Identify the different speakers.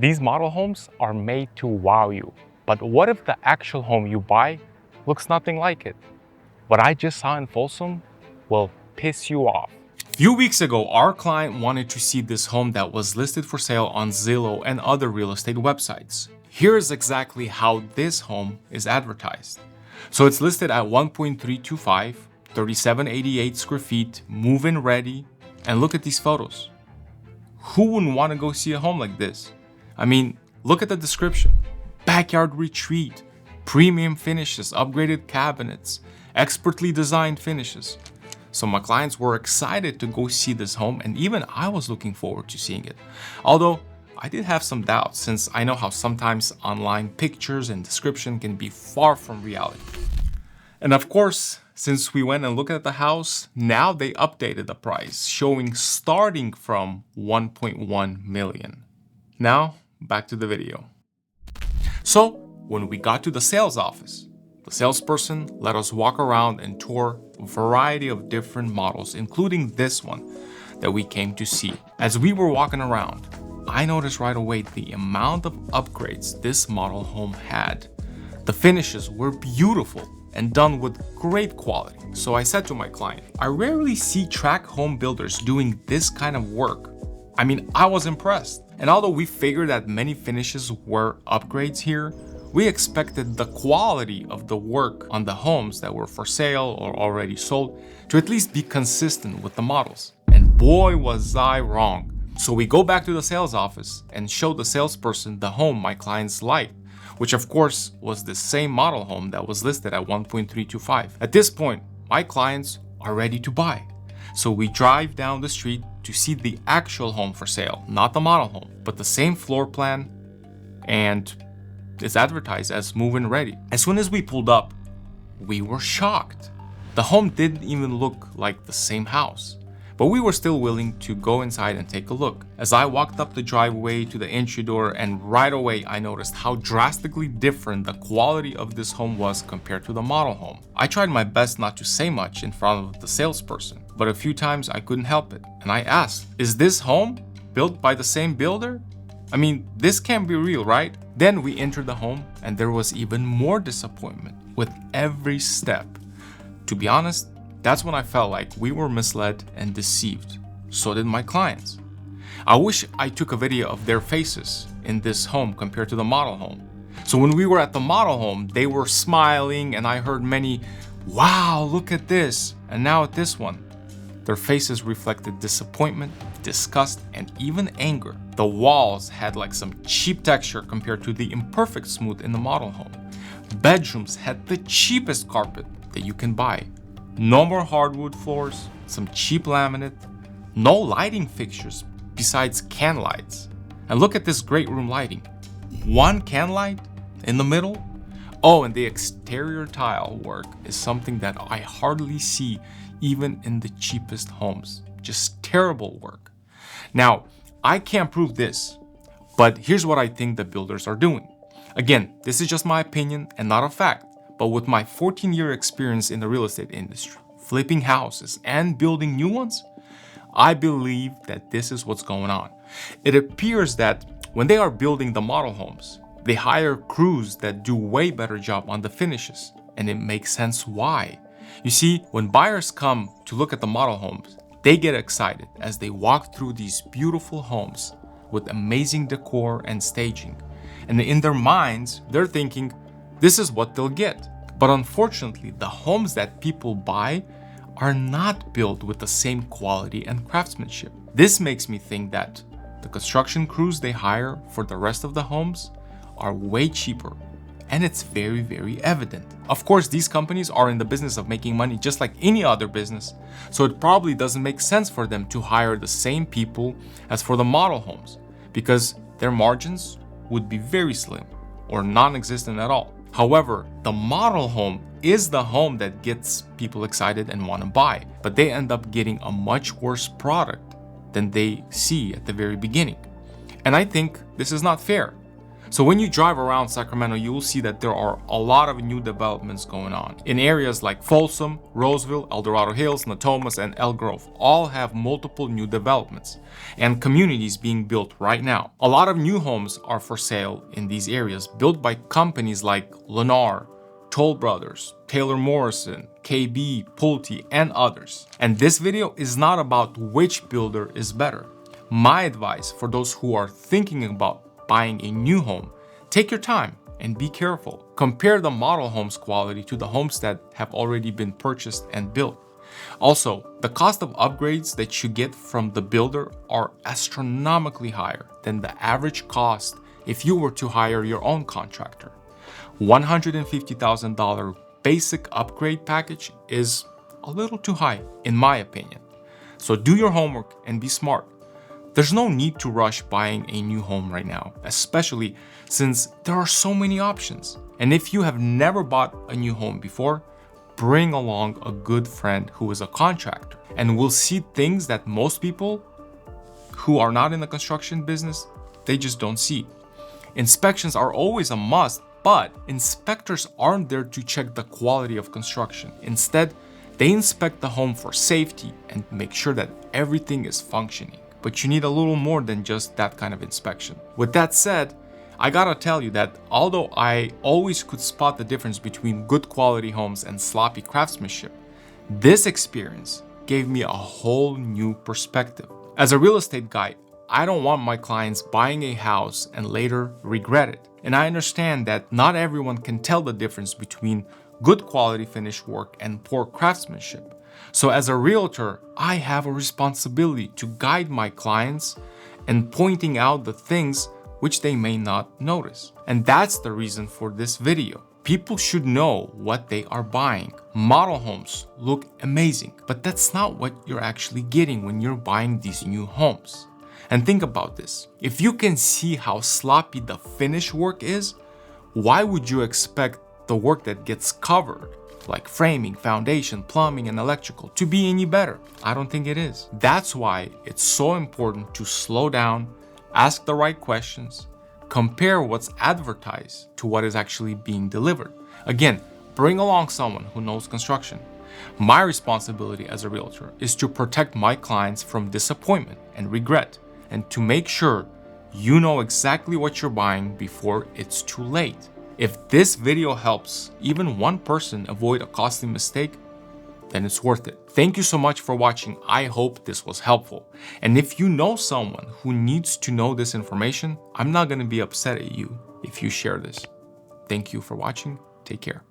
Speaker 1: These model homes are made to wow you. But what if the actual home you buy looks nothing like it? What I just saw in Folsom will piss you off. A few weeks ago, our client wanted to see this home that was listed for sale on Zillow and other real estate websites. Here's exactly how this home is advertised. So it's listed at 1.325, 3788 square feet, move-in ready, and look at these photos. Who wouldn't want to go see a home like this? I mean, look at the description. Backyard retreat, premium finishes, upgraded cabinets, expertly designed finishes. So my clients were excited to go see this home, and even I was looking forward to seeing it. Although I did have some doubts, since I know how sometimes online pictures and description can be far from reality. And of course, since we went and looked at the house, now they updated the price, showing starting from 1.1 million. Now, back to the video. So, when we got to the sales office, the salesperson let us walk around and tour a variety of different models, including this one that we came to see. As we were walking around, I noticed right away the amount of upgrades this model home had. The finishes were beautiful and done with great quality. So I said to my client, I rarely see tract home builders doing this kind of work. I mean, I was impressed. And although we figured that many finishes were upgrades here, we expected the quality of the work on the homes that were for sale or already sold to at least be consistent with the models. And boy, was I wrong. So we go back to the sales office and show the salesperson the home my clients liked, which of course was the same model home that was listed at 1.325. At this point, my clients are ready to buy. So we drive down the street to see the actual home for sale, not the model home, but the same floor plan, and it's advertised as move-in ready. As soon as we pulled up, we were shocked. The home didn't even look like the same house, but we were still willing to go inside and take a look. As I walked up the driveway to the entry door, and right away I noticed how drastically different the quality of this home was compared to the model home. I tried my best not to say much in front of the salesperson, but a few times I couldn't help it. And I asked, is this home built by the same builder? I mean, this can't be real, right? Then we entered the home, and there was even more disappointment with every step. To be honest, that's when I felt like we were misled and deceived. So did my clients. I wish I took a video of their faces in this home compared to the model home. So when we were at the model home, they were smiling, and I heard many, wow, look at this. And now at this one, their faces reflected disappointment, disgust, and even anger. The walls had like some cheap texture compared to the imperfect smooth in the model home. Bedrooms had the cheapest carpet that you can buy. No more hardwood floors, some cheap laminate, no lighting fixtures besides can lights. And look at this great room lighting. One can light in the middle. Oh, and the exterior tile work is something that I hardly see even in the cheapest homes. Just terrible work. Now, I can't prove this, but here's what I think the builders are doing. Again, this is just my opinion and not a fact, but with my 14-year experience in the real estate industry, flipping houses and building new ones, I believe that this is what's going on. It appears that when they are building the model homes, they hire crews that do way better job on the finishes, and it makes sense why. You see, when buyers come to look at the model homes, they get excited as they walk through these beautiful homes with amazing decor and staging. And in their minds, they're thinking, this is what they'll get. But unfortunately, the homes that people buy are not built with the same quality and craftsmanship. This makes me think that the construction crews they hire for the rest of the homes are way cheaper. And it's very, very evident. Of course, these companies are in the business of making money just like any other business, so it probably doesn't make sense for them to hire the same people as for the model homes, because their margins would be very slim or non-existent at all. However, the model home is the home that gets people excited and want to buy, but they end up getting a much worse product than they see at the very beginning. And I think this is not fair. So when you drive around Sacramento, you will see that there are a lot of new developments going on. In areas like Folsom, Roseville, Dorado Hills, Natomas, and Elk Grove all have multiple new developments and communities being built right now. A lot of new homes are for sale in these areas, built by companies like Lennar, Toll Brothers, Taylor Morrison, KB, Pulte, and others. And this video is not about which builder is better. My advice for those who are thinking about buying a new home, take your time and be careful. Compare the model home's quality to the homes that have already been purchased and built. Also, the cost of upgrades that you get from the builder are astronomically higher than the average cost if you were to hire your own contractor. $150,000 basic upgrade package is a little too high, in my opinion. So do your homework and be smart. There's no need to rush buying a new home right now, especially since there are so many options. And if you have never bought a new home before, bring along a good friend who is a contractor and will see things that most people who are not in the construction business, they just don't see. Inspections are always a must, but inspectors aren't there to check the quality of construction. Instead, they inspect the home for safety and make sure that everything is functioning. But you need a little more than just that kind of inspection. With that said, I gotta tell you that although I always could spot the difference between good quality homes and sloppy craftsmanship, this experience gave me a whole new perspective. As a real estate guy, I don't want my clients buying a house and later regret it. And I understand that not everyone can tell the difference between good quality finished work and poor craftsmanship. So as a realtor, I have a responsibility to guide my clients and pointing out the things which they may not notice. And that's the reason for this video. People should know what they are buying. Model homes look amazing, but that's not what you're actually getting when you're buying these new homes. And think about this. If you can see how sloppy the finish work is, why would you expect the work that gets covered, like framing, foundation, plumbing, and electrical, to be any better? I don't think it is. That's why it's so important to slow down, ask the right questions, compare what's advertised to what is actually being delivered. Again, bring along someone who knows construction. My responsibility as a realtor is to protect my clients from disappointment and regret, and to make sure you know exactly what you're buying before it's too late. If this video helps even one person avoid a costly mistake, then it's worth it. Thank you so much for watching. I hope this was helpful. And if you know someone who needs to know this information, I'm not going to be upset at you if you share this. Thank you for watching. Take care.